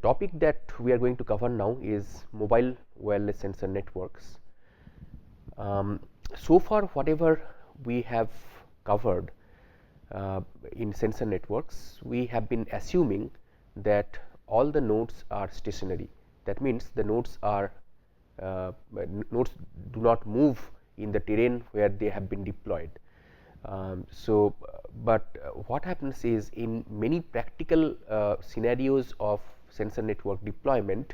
topic that we are going to cover now is mobile wireless sensor networks. So far, whatever we have covered in sensor networks, we have been assuming that all the nodes are stationary. That means the nodes are nodes do not move in the terrain where they have been deployed. But what happens is, in many practical scenarios of sensor network deployment,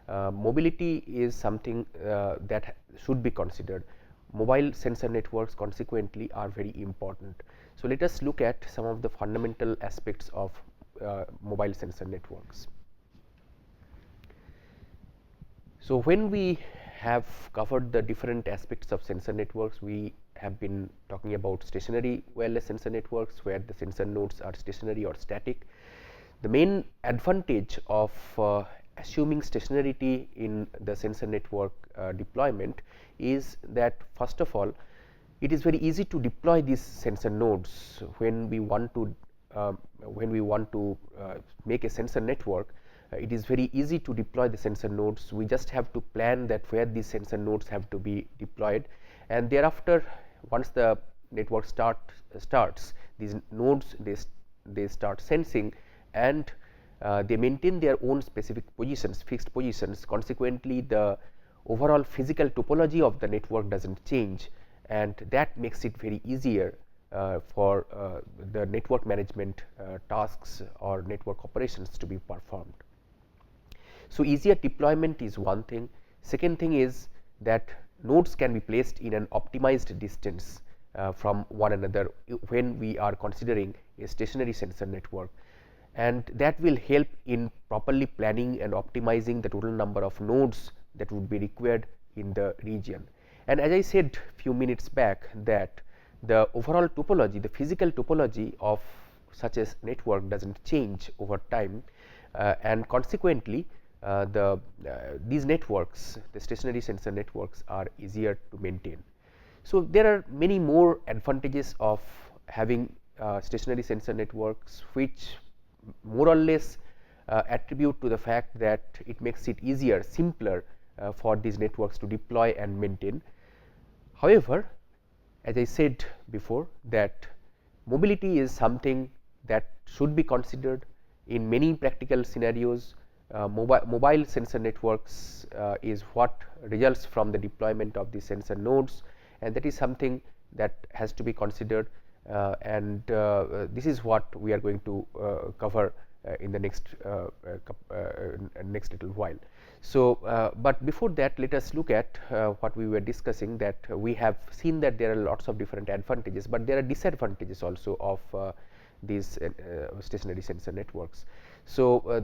mobility is something that should be considered. Mobile sensor networks consequently are very important. So, let us look at some of the fundamental aspects of mobile sensor networks. So, when we have covered the different aspects of sensor networks, we have been talking about stationary wireless sensor networks, where the sensor nodes are stationary or static. The main advantage of assuming stationarity in the sensor network deployment is that, first of all, it is very easy to deploy these sensor nodes when we want to make a sensor network. It is very easy to deploy the sensor nodes. We just have to plan that where these sensor nodes have to be deployed, and thereafter, once the network starts, these nodes they start sensing, and they maintain their own specific positions, fixed positions. Consequently, the overall physical topology of the network does not change, and that makes it very easier for the network management tasks or network operations to be performed. So, easier deployment is one thing. Second thing is that nodes can be placed in an optimized distance from one another when we are considering a stationary sensor network, and that will help in properly planning and optimizing the total number of nodes that would be required in the region. And as I said few minutes back, that the overall topology, the physical topology of such a network does not change over time, and consequently, these networks, the stationary sensor networks, are easier to maintain. So, there are many more advantages of having stationary sensor networks, which more or less attribute to the fact that it makes it easier, simpler for these networks to deploy and maintain. However, as I said before, that mobility is something that should be considered in many practical scenarios. Mobile sensor networks is what results from the deployment of the sensor nodes, and that is something that has to be considered, and this is what we are going to cover in the next little while. So, but before that, let us look at what we were discussing, that we have seen that there are lots of different advantages, but there are disadvantages also of these stationary sensor networks. So,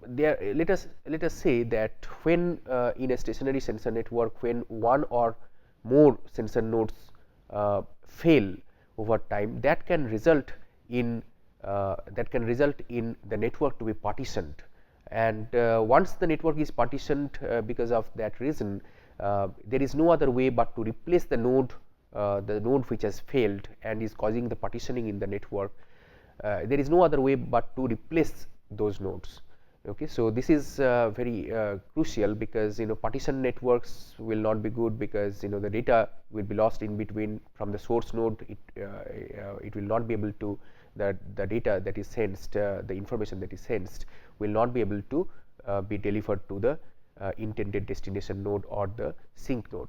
let us say that when in a stationary sensor network, when one or more sensor nodes fail over time, that can result in the network to be partitioned, and once the network is partitioned, because of that reason, there is no other way but to replace the node which has failed and is causing the partitioning in the network. There is no other way but to replace those nodes. Okay. So, this is very crucial, because partition networks will not be good, because the data will be lost in between from the source node. It will not be able to, the data that is sensed, the information that is sensed will not be able to be delivered to the intended destination node or the sink node.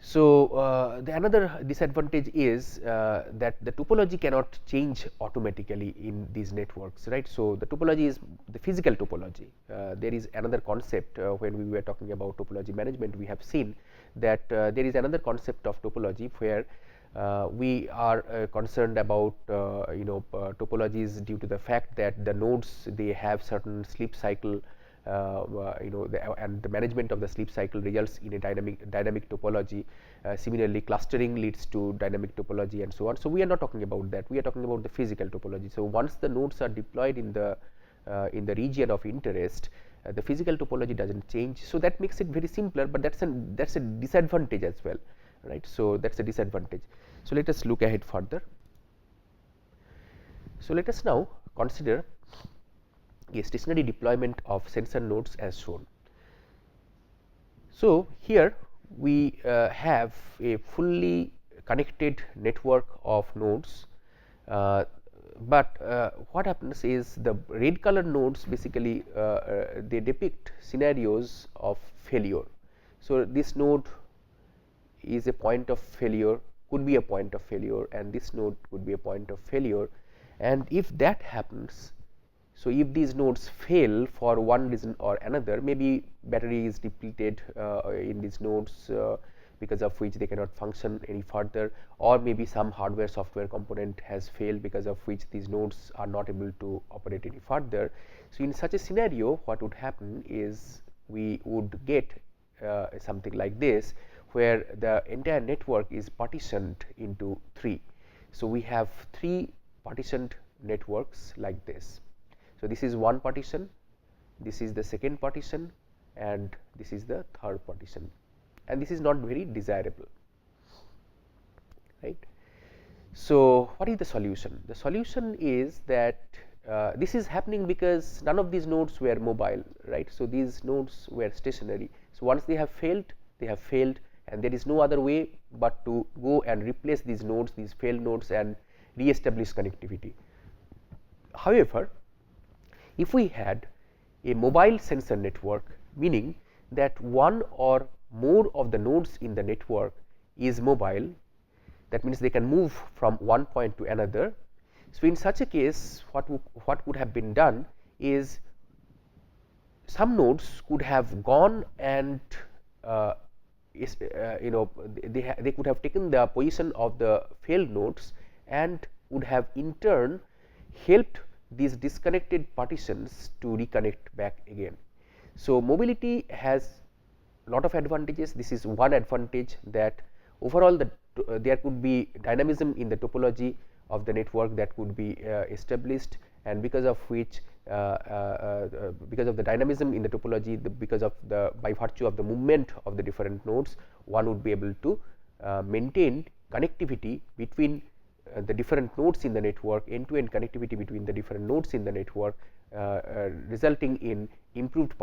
So, the another disadvantage is that the topology cannot change automatically in these networks, right. So, the topology is the physical topology. There is another concept when we were talking about topology management, we have seen that there is another concept of topology, where we are concerned about topologies due to the fact that the nodes, they have certain sleep cycle, and the management of the sleep cycle results in a dynamic topology. Similarly, clustering leads to dynamic topology and so on. So, we are not talking about that, we are talking about the physical topology. So, once the nodes are deployed in the region of interest, the physical topology does not change. So, that makes it very simpler, but that is a disadvantage as well, right. So, that is a disadvantage. So, let us look ahead further. So, let us now consider a stationary deployment of sensor nodes as shown. So, here we have a fully connected network of nodes, but what happens is the red color nodes basically they depict scenarios of failure. So, this node is a point of failure, could be a point of failure, and this node could be a point of failure, and if that happens, so if these nodes fail for one reason or another, maybe battery is depleted in these nodes because of which they cannot function any further, or maybe some hardware software component has failed because of which these nodes are not able to operate any further. So, in such a scenario, what would happen is we would get something like this, where the entire network is partitioned into 3. So, we have 3 partitioned networks like this. So, this is one partition, this is the second partition, and this is the third partition, and this is not very desirable, right. So, what is the solution? The solution is that this is happening because none of these nodes were mobile, right. So, these nodes were stationary. So, once they have failed, and there is no other way but to go and replace these nodes, these failed nodes, and re-establish connectivity. However, if we had a mobile sensor network, meaning that one or more of the nodes in the network is mobile, that means they can move from one point to another. So, in such a case, what would have been done is some nodes could have gone and they could have taken the position of the failed nodes and would have in turn helped these disconnected partitions to reconnect back again. So, mobility has lot of advantages. This is one advantage, that overall there could be dynamism in the topology of the network that could be established, and because of which because of the dynamism in the topology, by virtue of the movement of the different nodes, one would be able to maintain connectivity between the different nodes in the network, end-to-end connectivity between the different nodes in the network, resulting in improved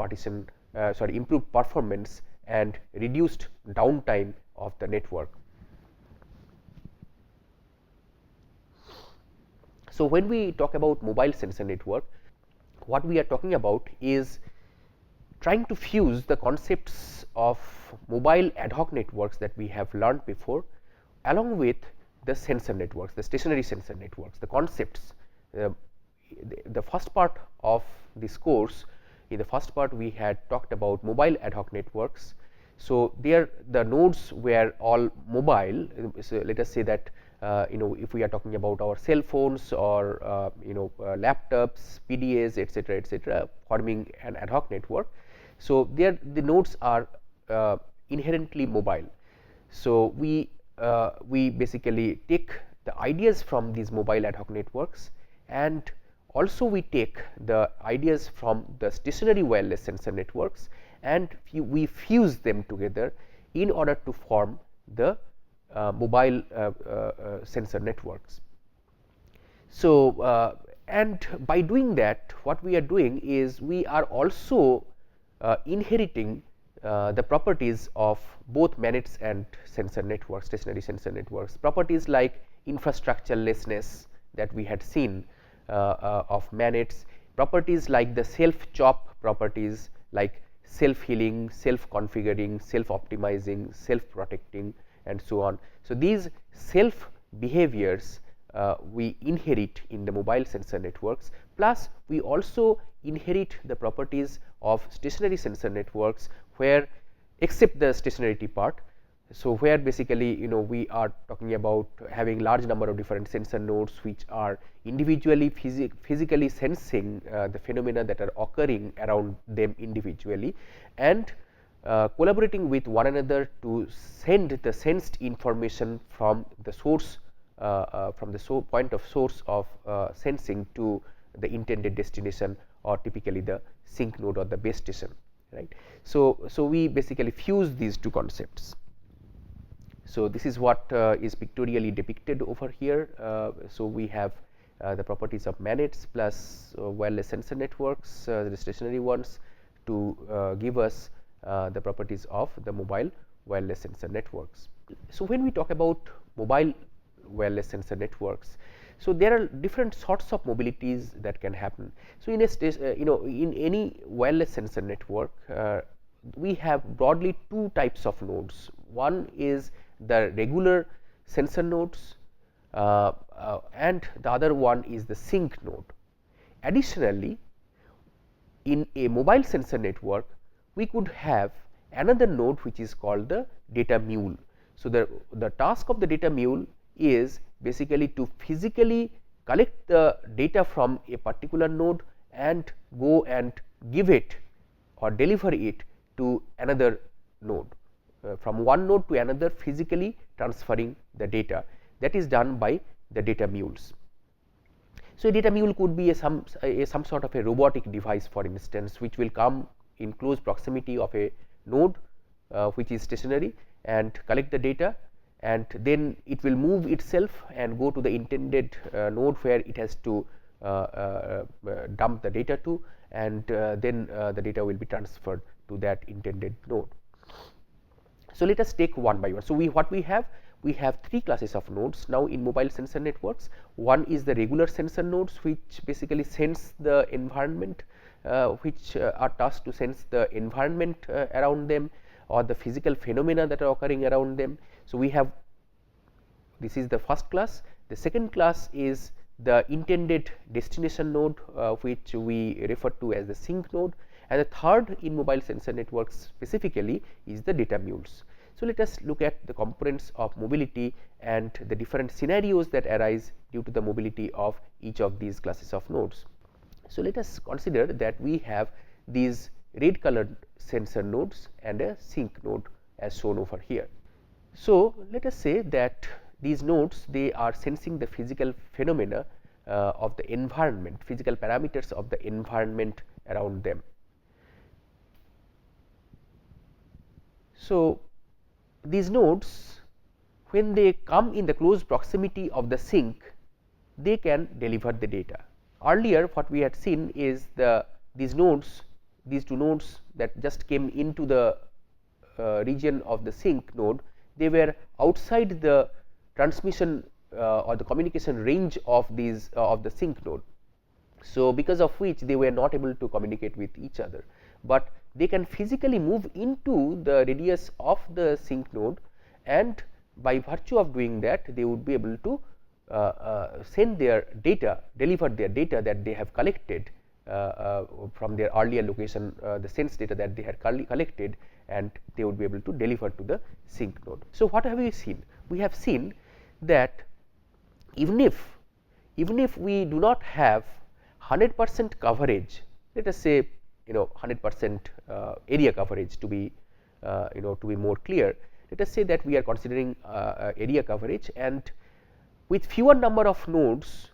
improved performance and reduced downtime of the network. So, when we talk about mobile sensor network, what we are talking about is trying to fuse the concepts of mobile ad hoc networks that we have learned before, along with the sensor networks, the stationary sensor networks, the concepts. The first part of this course, in the first part we had talked about mobile ad hoc networks. So, there the nodes were all mobile. So, let us say that if we are talking about our cell phones or laptops, PDAs, etc., forming an ad hoc network. So, there the nodes are inherently mobile. So, we basically take the ideas from these mobile ad hoc networks, and also we take the ideas from the stationary wireless sensor networks, and we fuse them together in order to form the mobile sensor networks. So, and by doing that, what we are doing is we are also inheriting the properties of both MANETs and sensor networks, stationary sensor networks, properties like infrastructurelessness that we had seen of MANETs, properties like the self-chop properties like self-healing, self-configuring, self-optimizing, self-protecting, and so on. So, these self behaviors we inherit in the mobile sensor networks, plus we also inherit the properties of stationary sensor networks, where except the stationarity part. So, where basically we are talking about having large number of different sensor nodes which are individually physically sensing the phenomena that are occurring around them individually, and collaborating with one another to send the sensed information from the source from the point of source of sensing to the intended destination, or typically the sink node or the base station, right. So, we basically fuse these two concepts. So, this is what is pictorially depicted over here. So, we have the properties of MANETs plus wireless sensor networks, the stationary ones, to give us the properties of the mobile wireless sensor networks. So, when we talk about mobile wireless sensor networks, so there are different sorts of mobilities that can happen. So, in a in any wireless sensor network, we have broadly two types of nodes. One is the regular sensor nodes, and the other one is the sync node. Additionally, in a mobile sensor network, we could have another node which is called the data mule. So, the task of the data mule is basically to physically collect the data from a particular node and go and give it or deliver it to another node, from one node to another, physically transferring the data. That is done by the data mules. So, a data mule could be some sort of a robotic device, for instance, which will come in close proximity of a node which is stationary and collect the data, and then it will move itself and go to the intended node where it has to dump the data to, and then the data will be transferred to that intended node. So, let us take one by one. So, what we have three classes of nodes now in mobile sensor networks. One is the regular sensor nodes, which basically sense the environment, which are tasked to sense the environment around them or the physical phenomena that are occurring around them. So, we have, this is the first class. The second class is the intended destination node, which we refer to as the sync node, and the third in mobile sensor networks specifically is the data mules. So, let us look at the components of mobility and the different scenarios that arise due to the mobility of each of these classes of nodes. So, let us consider that we have these red colored sensor nodes and a sync node as shown over here. So, let us say that these nodes, they are sensing the physical phenomena of the environment, physical parameters of the environment around them. So, these nodes, when they come in the close proximity of the sync, they can deliver the data. Earlier what we had seen is these two nodes that just came into the region of the sync node, they were outside the transmission or the communication range of these of the sync node. So, because of which they were not able to communicate with each other, but they can physically move into the radius of the sync node, and by virtue of doing that they would be able to send their data, deliver their data that they have collected from their earlier location, the sense data that they had collected, and they would be able to deliver to the sync node. So, what have we seen? We have seen that even if we do not have 100% coverage, let us say 100% area coverage to be to be more clear, let us say that we are considering area coverage, and with fewer number of nodes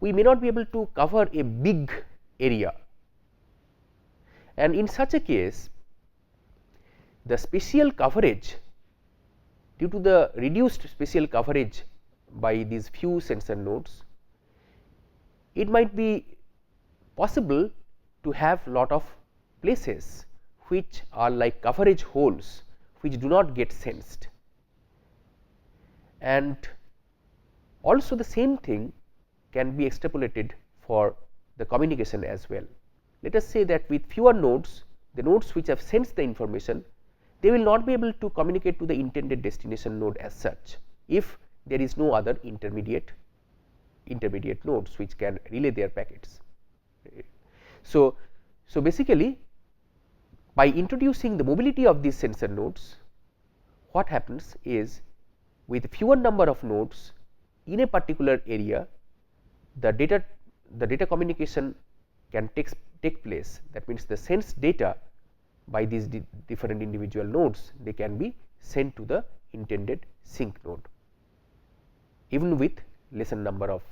we may not be able to cover a big area, and in such a case the spatial coverage, due to the reduced spatial coverage by these few sensor nodes, it might be possible to have lot of places which are like coverage holes which do not get sensed, and also the same thing can be extrapolated for the communication as well. Let us say that with fewer nodes, the nodes which have sensed the information, they will not be able to communicate to the intended destination node as such, if there is no other intermediate nodes which can relay their packets. So, basically by introducing the mobility of these sensor nodes, what happens is with fewer number of nodes in a particular area, the data communication can take place. That means, the sensed data by these different individual nodes, they can be sent to the intended sync node, even with lesser number of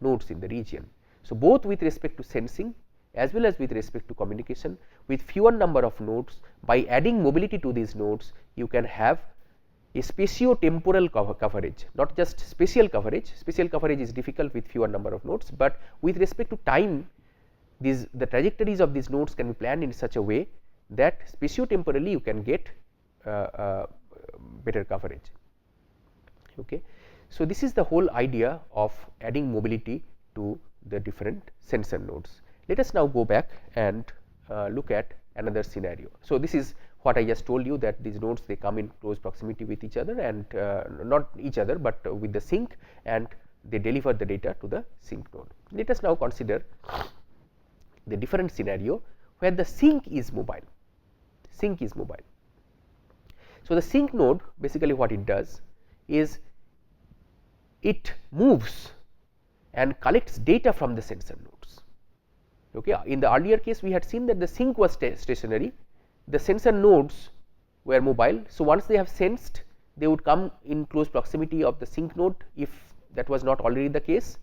nodes in the region. So, both with respect to sensing as well as with respect to communication, with fewer number of nodes, by adding mobility to these nodes, you can have a spatio-temporal coverage, not just spatial coverage. Spatial coverage is difficult with fewer number of nodes, but with respect to time, the trajectories of these nodes can be planned in such a way that spatio-temporally you can get better coverage. Okay. So, this is the whole idea of adding mobility to the different sensor nodes. Let us now go back and look at another scenario. So, this is what I just told you, that these nodes, they come in close proximity with each other, and not each other, but with the sink, and they deliver the data to the sink node. Let us now consider the different scenario where the sink is mobile. Sink is mobile. So, the sink node, basically what it does is it moves and collects data from the sensor nodes. Okay. In the earlier case, we had seen that the sink was stationary, the sensor nodes were mobile. So, once they have sensed, they would come in close proximity of the sink node, if that was not already the case,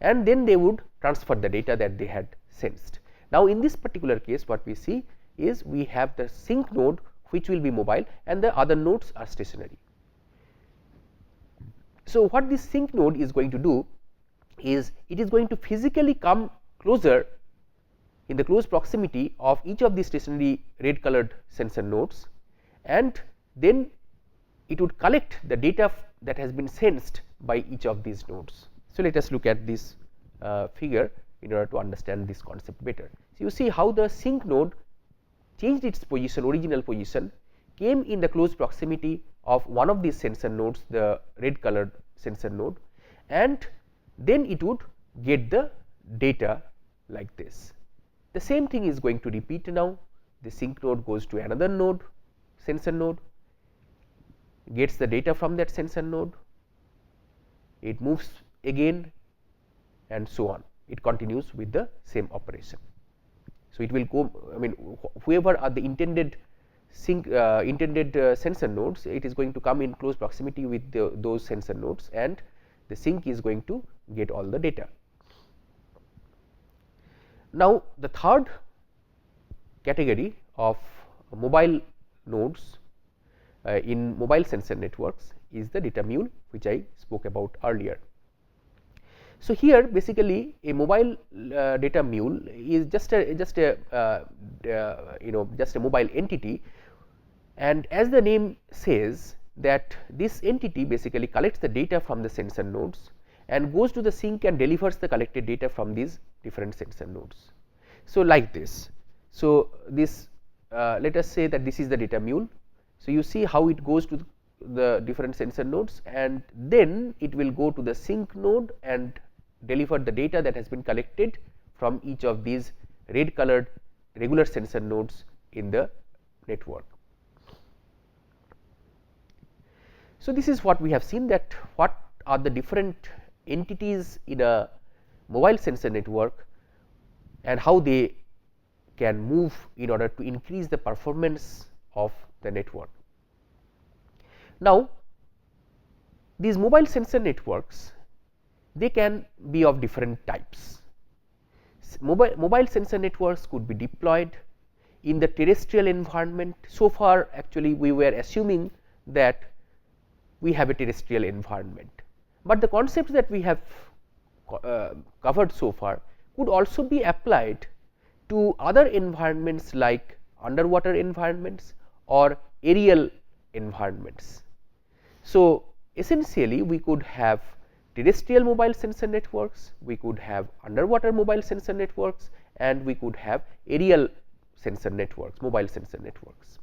and then they would transfer the data that they had sensed. Now, in this particular case, what we see is we have the sink node which will be mobile, and the other nodes are stationary. So, what this sink node is going to do is it is going to physically come closer in the close proximity of each of the stationary red colored sensor nodes, and then it would collect the data that has been sensed by each of these nodes. So, let us look at this figure in order to understand this concept better. So, you see how the sink node changed its position, original position, came in the close proximity of one of these sensor nodes, the red colored sensor node, and then it would get the data like this. The same thing is going to repeat now. The sink node goes to another node, sensor node, gets the data from that sensor node, it moves again, and so on. It continues with the same operation. So, it will go, I mean, whoever are the intended sensor nodes, it is going to come in close proximity with those sensor nodes, and the sink is going to get all the data. Now, the third category of mobile nodes in mobile sensor networks is the data mule, which I spoke about earlier. So, here basically a mobile data mule is just a mobile entity, and as the name says that this entity basically collects the data from the sensor nodes and goes to the sink and delivers the collected data from these different sensor nodes. So, like this. So, this let us say that this is the data mule. So, you see how it goes to the different sensor nodes, and then it will go to the sink node and deliver the data that has been collected from each of these red colored regular sensor nodes in the network. So, this is what we have seen, that what are the different entities in a mobile sensor network and how they can move in order to increase the performance of the network. Now, these mobile sensor networks, they can be of different types. Mobile sensor networks could be deployed in the terrestrial environment. So far, actually we were assuming that we have a terrestrial environment, but the concepts that we have covered so far could also be applied to other environments like underwater environments or aerial environments. So, essentially we could have terrestrial mobile sensor networks, we could have underwater mobile sensor networks, and we could have aerial sensor networks, mobile sensor networks.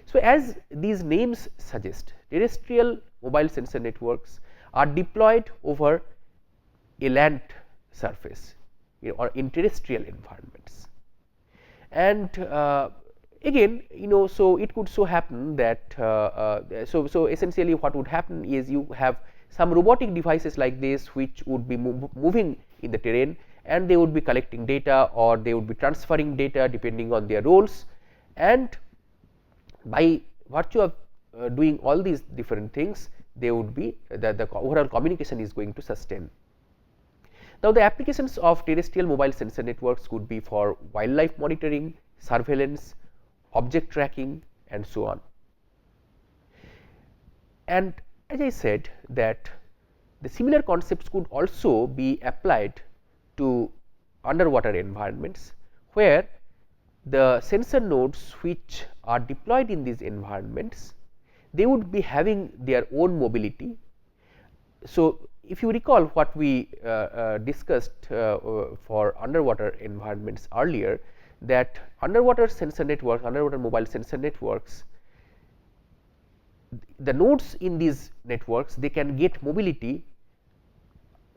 So, as these names suggest, terrestrial mobile sensor networks are deployed over a land surface, or in terrestrial environments. And again, so it could so happen that so essentially what would happen is you have some robotic devices like this which would be moving in the terrain, and they would be collecting data or they would be transferring data depending on their roles, and by virtue of doing all these different things, they would be the overall communication is going to sustain. Now, the applications of terrestrial mobile sensor networks could be for wildlife monitoring, surveillance, object tracking, and so on. And as I said that the similar concepts could also be applied to underwater environments, where the sensor nodes which are deployed in these environments, they would be having their own mobility. So, if you recall what we discussed for underwater environments earlier, that underwater sensor networks, underwater mobile sensor networks, the nodes in these networks, they can get mobility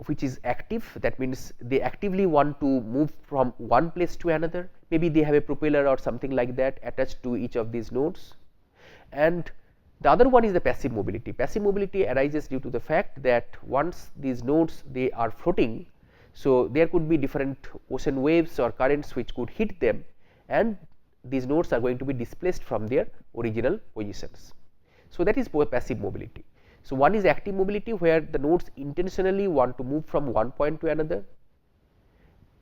which is active. That means, they actively want to move from one place to another, maybe they have a propeller or something like that attached to each of these nodes. And the other one is the passive mobility. Passive mobility arises due to the fact that once these nodes they are floating, so there could be different ocean waves or currents which could hit them, and these nodes are going to be displaced from their original positions. So, that is passive mobility. So, one is active mobility, where the nodes intentionally want to move from one point to another,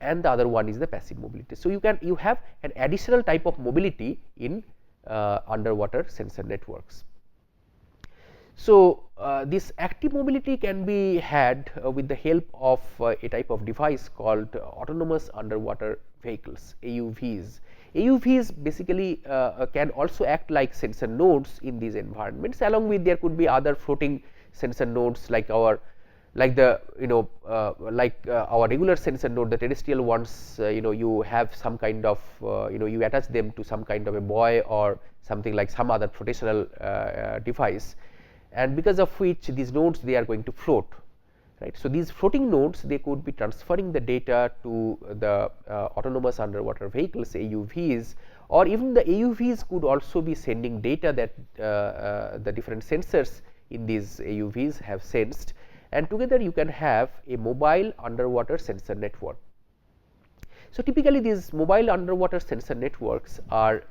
and the other one is the passive mobility. So, you have an additional type of mobility in underwater sensor networks. So, this active mobility can be had with the help of a type of device called autonomous underwater vehicles, AUVs. AUVs basically can also act like sensor nodes in these environments, along with there could be other floating sensor nodes like our our regular sensor node, the terrestrial ones. You have some kind of you attach them to some kind of a buoy or something like some other flotational device, and because of which these nodes they are going to float, right. So, these floating nodes they could be transferring the data to the autonomous underwater vehicles, AUVs, or even the AUVs could also be sending data that the different sensors in these AUVs have sensed, and together you can have a mobile underwater sensor network. So, typically these mobile underwater sensor networks are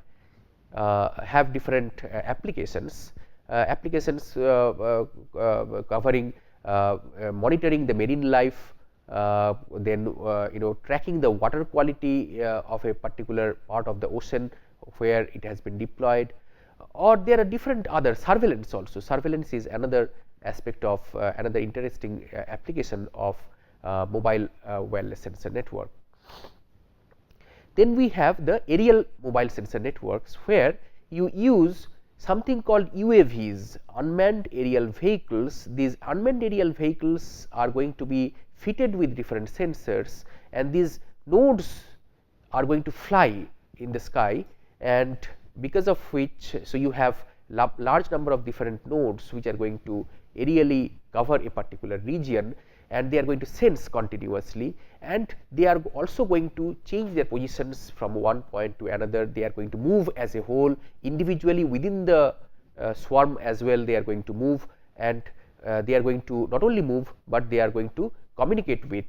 have different applications. Covering monitoring the marine life, then tracking the water quality of a particular part of the ocean where it has been deployed, or there are different other surveillance also. Surveillance is another aspect of another interesting application of mobile wireless sensor network. Then we have the aerial mobile sensor networks, where you use something called UAVs, unmanned aerial vehicles. These unmanned aerial vehicles are going to be fitted with different sensors, and these nodes are going to fly in the sky, and because of which, so you have large number of different nodes which are going to aerially cover a particular region, and they are going to sense continuously, and they are also going to change their positions from one point to another. They are going to move as a whole individually within the swarm as well. They are going to move, and they are going to not only move, but they are going to communicate with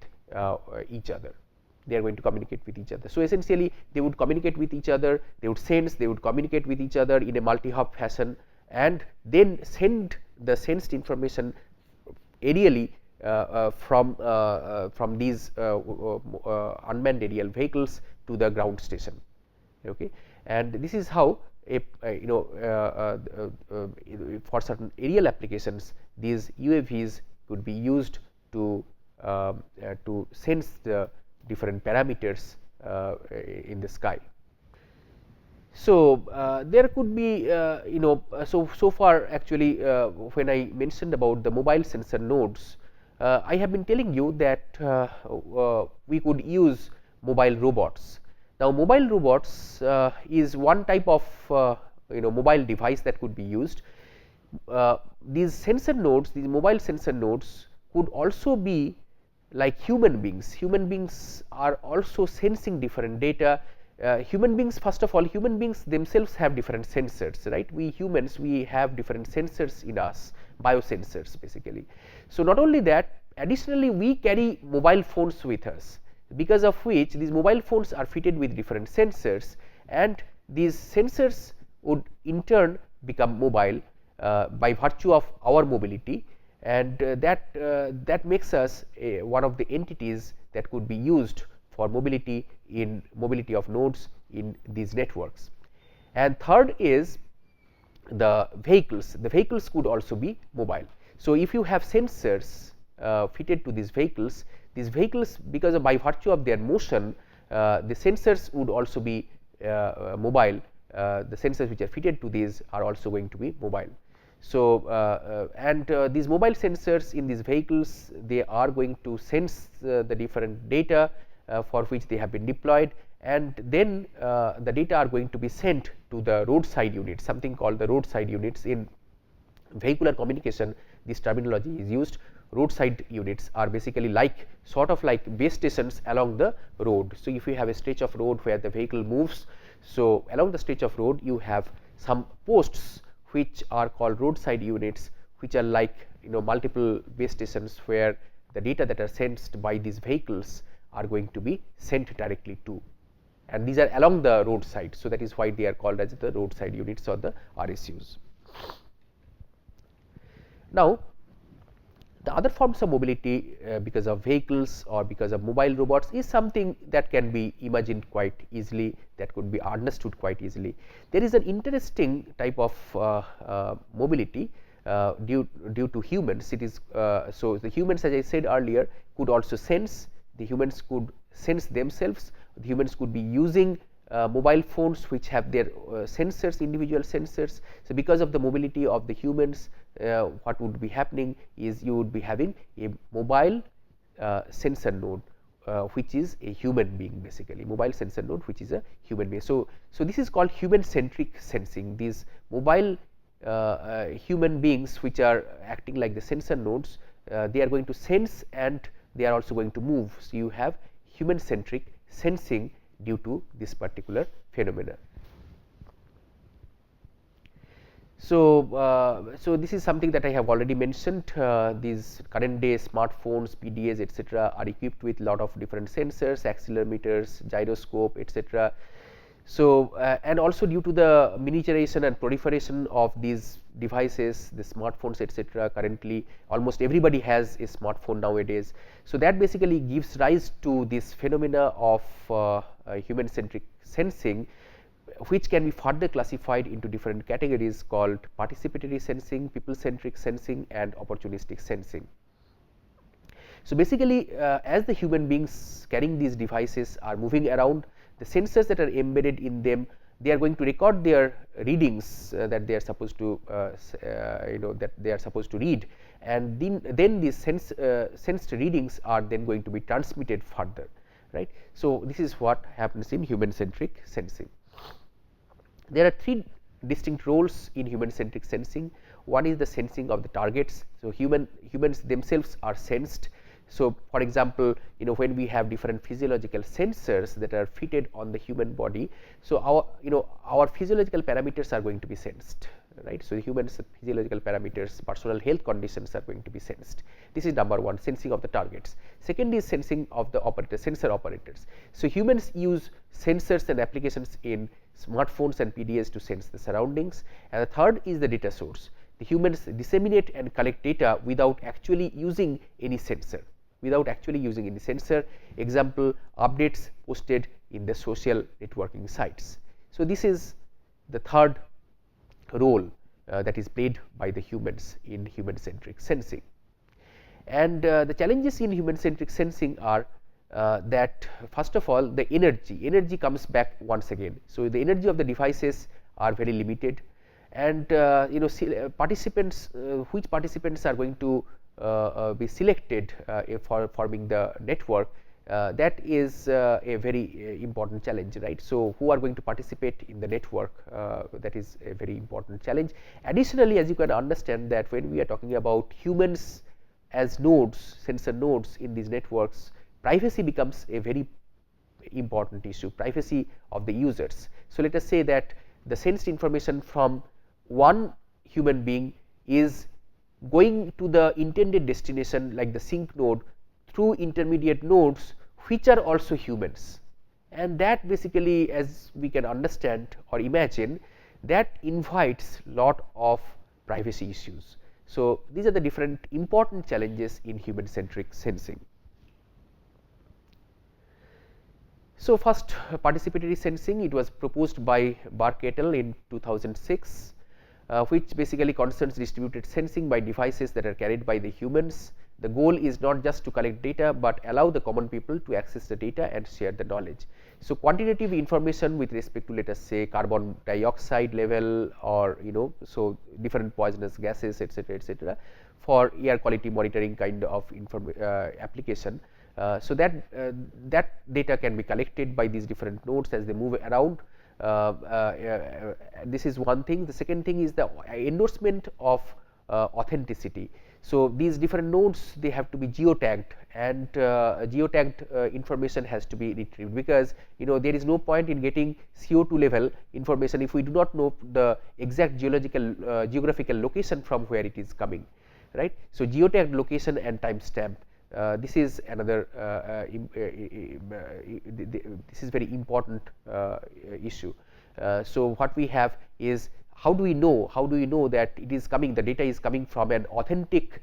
each other. They are going to communicate with each other. So, essentially they would communicate with each other, they would sense, they would communicate with each other in a multi-hop fashion, and then send the sensed information aerially from these unmanned aerial vehicles to the ground station. Okay. And this is how for certain aerial applications, these UAVs could be used to sense the different parameters in the sky. So, there could be so far actually when I mentioned about the mobile sensor nodes, I have been telling you that we could use mobile robots. Now, mobile robots is one type of mobile device that could be used. These sensor nodes, these mobile sensor nodes could also be like human beings. Human beings are also sensing different data. Human beings, first of all, human beings themselves have different sensors, right. We humans, we have different sensors in us, biosensors basically. So, not only that, additionally we carry mobile phones with us, because of which these mobile phones are fitted with different sensors, and these sensors would in turn become mobile by virtue of our mobility, and that makes us one of the entities that could be used for mobility in mobility of nodes in these networks. And third is the vehicles could also be mobile. So, if you have sensors fitted to these vehicles because of by virtue of their motion, the sensors would also be mobile. The sensors which are fitted to these are also going to be mobile. So, these mobile sensors in these vehicles, they are going to sense the different data for which they have been deployed, and then the data are going to be sent to the roadside units, something called the roadside units. In vehicular communication, this terminology is used. Roadside units are basically like sort of like base stations along the road. So, if you have a stretch of road where the vehicle moves, so along the stretch of road you have some posts which are called roadside units, which are like multiple base stations where the data that are sensed by these vehicles are going to be sent directly to, and these are along the roadside. So, that is why they are called as the roadside units or the RSUs. Now, the other forms of mobility because of vehicles or because of mobile robots is something that can be imagined quite easily, that could be understood quite easily. There is an interesting type of mobility due to humans. It is so the humans, as I said earlier, could also sense. The humans could sense themselves. The humans could be using mobile phones which have their sensors, individual sensors. So, because of the mobility of the humans, what would be happening is you would be having a mobile sensor node which is a human being, basically mobile sensor node which is a human being. So, this is called human centric sensing. These mobile human beings which are acting like the sensor nodes, they are going to sense and they are also going to move. So, you have human centric sensing due to this particular phenomena. So, this is something that I have already mentioned. These current day smartphones, PDAs, etc., are equipped with lot of different sensors, accelerometers, gyroscope, etc. So, and also due to the miniaturization and proliferation of these devices, the smartphones, etc., currently almost everybody has a smartphone nowadays. So, that basically gives rise to this phenomena of human centric sensing, which can be further classified into different categories called participatory sensing, people centric sensing, and opportunistic sensing. So, basically as the human beings carrying these devices are moving around, the sensors that are embedded in them, they are going to record their readings that they are supposed to that they are supposed to read, and then these sensed readings are then going to be transmitted further, right. So, this is what happens in human centric sensing. There are three distinct roles in human centric sensing. One is the sensing of the targets. So, humans themselves are sensed. So, for example, when we have different physiological sensors that are fitted on the human body, so our physiological parameters are going to be sensed, right. So, the humans physiological parameters, personal health conditions are going to be sensed. This is number one, sensing of the targets. Second is sensing of the operators, sensor operators. So, humans use sensors and applications in smartphones and PDAs to sense the surroundings, and the third is the data source. The humans disseminate and collect data without actually using any sensor, example, updates posted in the social networking sites. So, this is the third role that is played by the humans in human centric sensing. And the challenges in human centric sensing are that first of all, the energy comes back once again. So, the energy of the devices are very limited, and participants, which participants are going to be selected for forming the network, that is a very important challenge, right. So, who are going to participate in the network, that is a very important challenge. Additionally, as you can understand that when we are talking about humans as nodes, sensor nodes in these networks, privacy becomes a very important issue, privacy of the users. So, let us say that the sensed information from one human being is going to the intended destination like the sink node through intermediate nodes which are also humans, and that basically, as we can understand or imagine, that invites lot of privacy issues. So, these are the different important challenges in human centric sensing. So, first participatory sensing, it was proposed by Burke et al. In 2006. which basically concerns distributed sensing by devices that are carried by the humans. The goal is not just to collect data, but allow the common people to access the data and share the knowledge. So, quantitative information with respect to, let us say, carbon dioxide level, or so different poisonous gases, etc., for air quality monitoring kind of application. So that that data can be collected by these different nodes as they move around. This is one thing. The second thing is the endorsement of authenticity. So, these different nodes, they have to be geotagged, and geotagged information has to be retrieved, because there is no point in getting CO2 level information if we do not know the exact geographical location from where it is coming, right. So, geotagged location and timestamp, this is another this is very important issue. So, what we have is, how do we know that it is coming, the data is coming from an authentic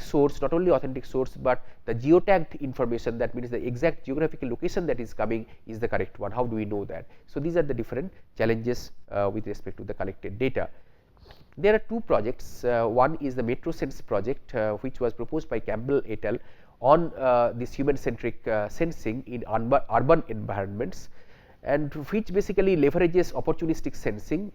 source, not only authentic source, but the geotagged information, that means the exact geographical location that is coming is the correct one. How do we know that? So, these are the different challenges with respect to the collected data. There are two projects. One is the MetroSense project, which was proposed by Campbell et al. On this human centric sensing in urban environments, and which basically leverages opportunistic sensing.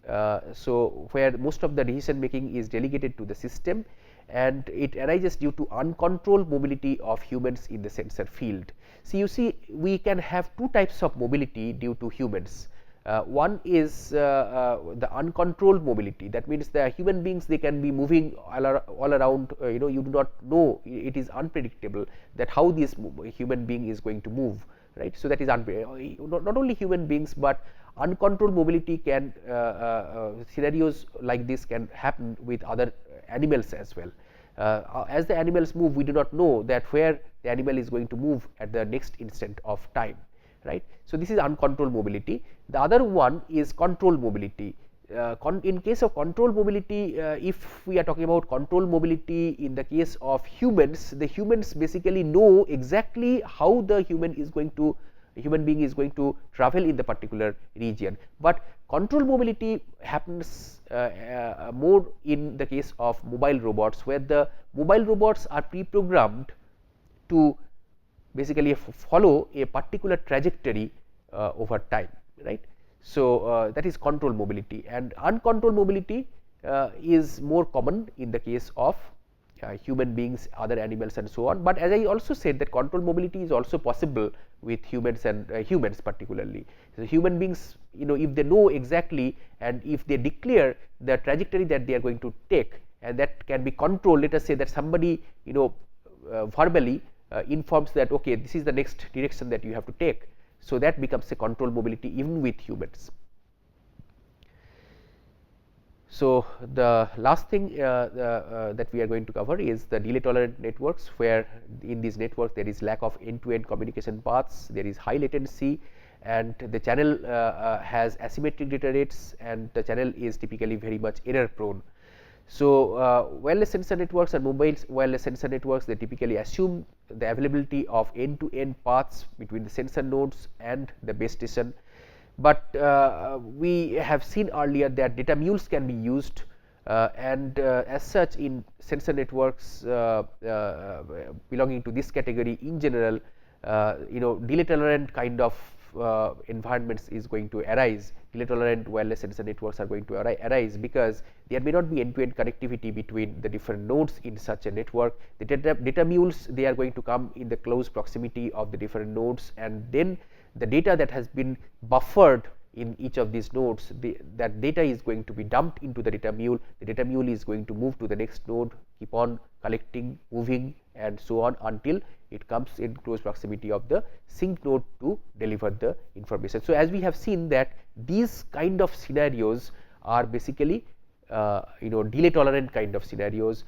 So, where most of the decision making is delegated to the system, and it arises due to uncontrolled mobility of humans in the sensor field. So, you see, we can have two types of mobility due to humans. One is the uncontrolled mobility, that means the human beings, they can be moving all around, you do not know, it is unpredictable that how this human being is going to move, right. So, that is not only human beings, but uncontrolled mobility can scenarios like this can happen with other animals as well. As the animals move, we do not know that where the animal is going to move at the next instant of time, right. So, this is uncontrolled mobility. The other one is controlled mobility. In case of controlled mobility, if we are talking about controlled mobility in the case of humans, the humans basically know exactly how the human being is going to travel in the particular region, but controlled mobility happens more in the case of mobile robots, where the mobile robots are pre-programmed to basically follow a particular trajectory over time, right. So, that is controlled mobility, and uncontrolled mobility is more common in the case of human beings, other animals, and so on. But as I also said, that controlled mobility is also possible with humans, and humans particularly. So, human beings, if they know exactly, and if they declare the trajectory that they are going to take, and that can be controlled, let us say that somebody verbally informs that, okay, this is the next direction that you have to take. So, that becomes a controlled mobility even with humans. So, the last thing that we are going to cover is the delay tolerant networks, where in these networks there is lack of end to end communication paths, there is high latency, and the channel has asymmetric data rates, and the channel is typically very much error prone. So, wireless sensor networks and mobile wireless sensor networks, they typically assume the availability of end to end paths between the sensor nodes and the base station. But we have seen earlier that data mules can be used, and as such, in sensor networks belonging to this category in general, delay tolerant kind of environments is going to arise. Delay tolerant wireless sensor networks are going to arise, because there may not be end to end connectivity between the different nodes in such a network. The data mules, they are going to come in the close proximity of the different nodes, and then the data that has been buffered in each of these nodes, that data is going to be dumped into the data mule. The data mule is going to move to the next node, keep on collecting, moving, and so on until it comes in close proximity of the sync node to deliver the information. So, as we have seen that these kind of scenarios are basically delay tolerant kind of scenarios.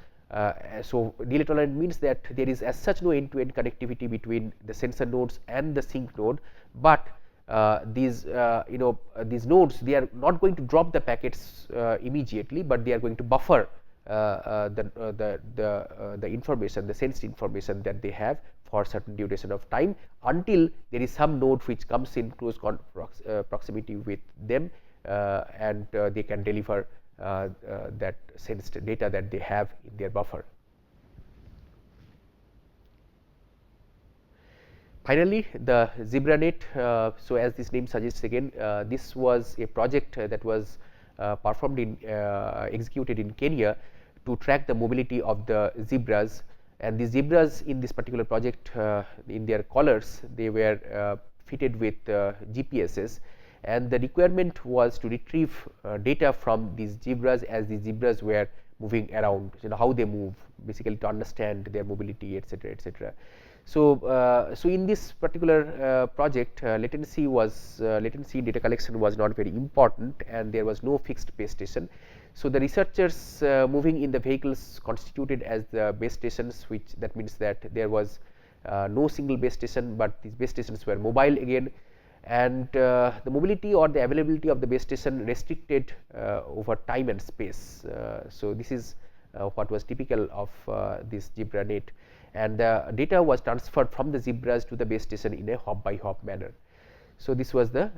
So, delay tolerant means that there is as such no end to end connectivity between the sensor nodes and the sync node, but these nodes, they are not going to drop the packets immediately, but they are going to buffer the information, the sensed information that they have for certain duration of time, until there is some node which comes in close proximity with them, and they can deliver that sensed data that they have in their buffer. Finally, the ZebraNet. So, as this name suggests again, this was a project that was executed in Kenya to track the mobility of the zebras. And the zebras in this particular project, in their collars, they were fitted with GPSs, and the requirement was to retrieve data from these zebras as the zebras were moving around, how they move, basically to understand their mobility, etc., etc. So, so in this particular project, latency data collection was not very important, and there was no fixed base station. So, the researchers moving in the vehicles constituted as the base stations, which that means that there was no single base station, but these base stations were mobile again, and the mobility or the availability of the base station restricted over time and space. So, this is what was typical of this ZebraNet, and the data was transferred from the zebras to the base station in a hop by hop manner. So, this was the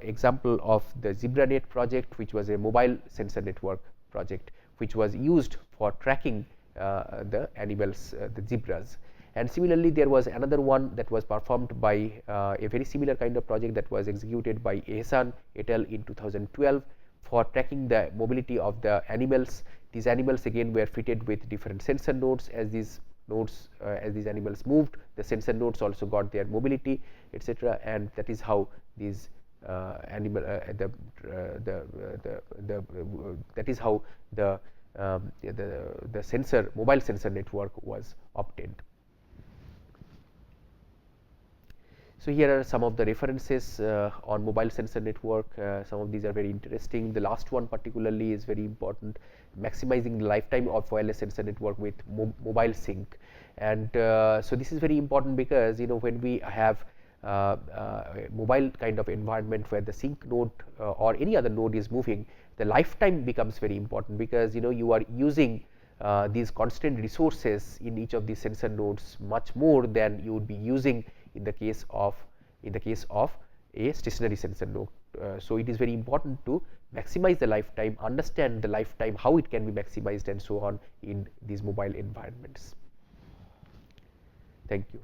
example of the ZebraNet project, which was a mobile sensor network project, which was used for tracking the animals, the zebras. And similarly, there was another one that was performed by a very similar kind of project that was executed by Ehsan et al. In 2012 for tracking the mobility of the animals. These animals again were fitted with different sensor nodes. As these nodes, as these animals moved, the sensor nodes also got their mobility, etc., and that is how these animal that is how the sensor mobile sensor network was obtained. So, here are some of the references on mobile sensor network. Some of these are very interesting. The last one particularly is very important, maximizing the lifetime of wireless sensor network with mobile sync. And so, this is very important because when we have mobile kind of environment where the sync node or any other node is moving, the lifetime becomes very important, because you are using these constant resources in each of these sensor nodes much more than you would be using in the case of a stationary sensor node. So, it is very important to maximize the lifetime, understand the lifetime, how it can be maximized, and so on in these mobile environments. Thank you.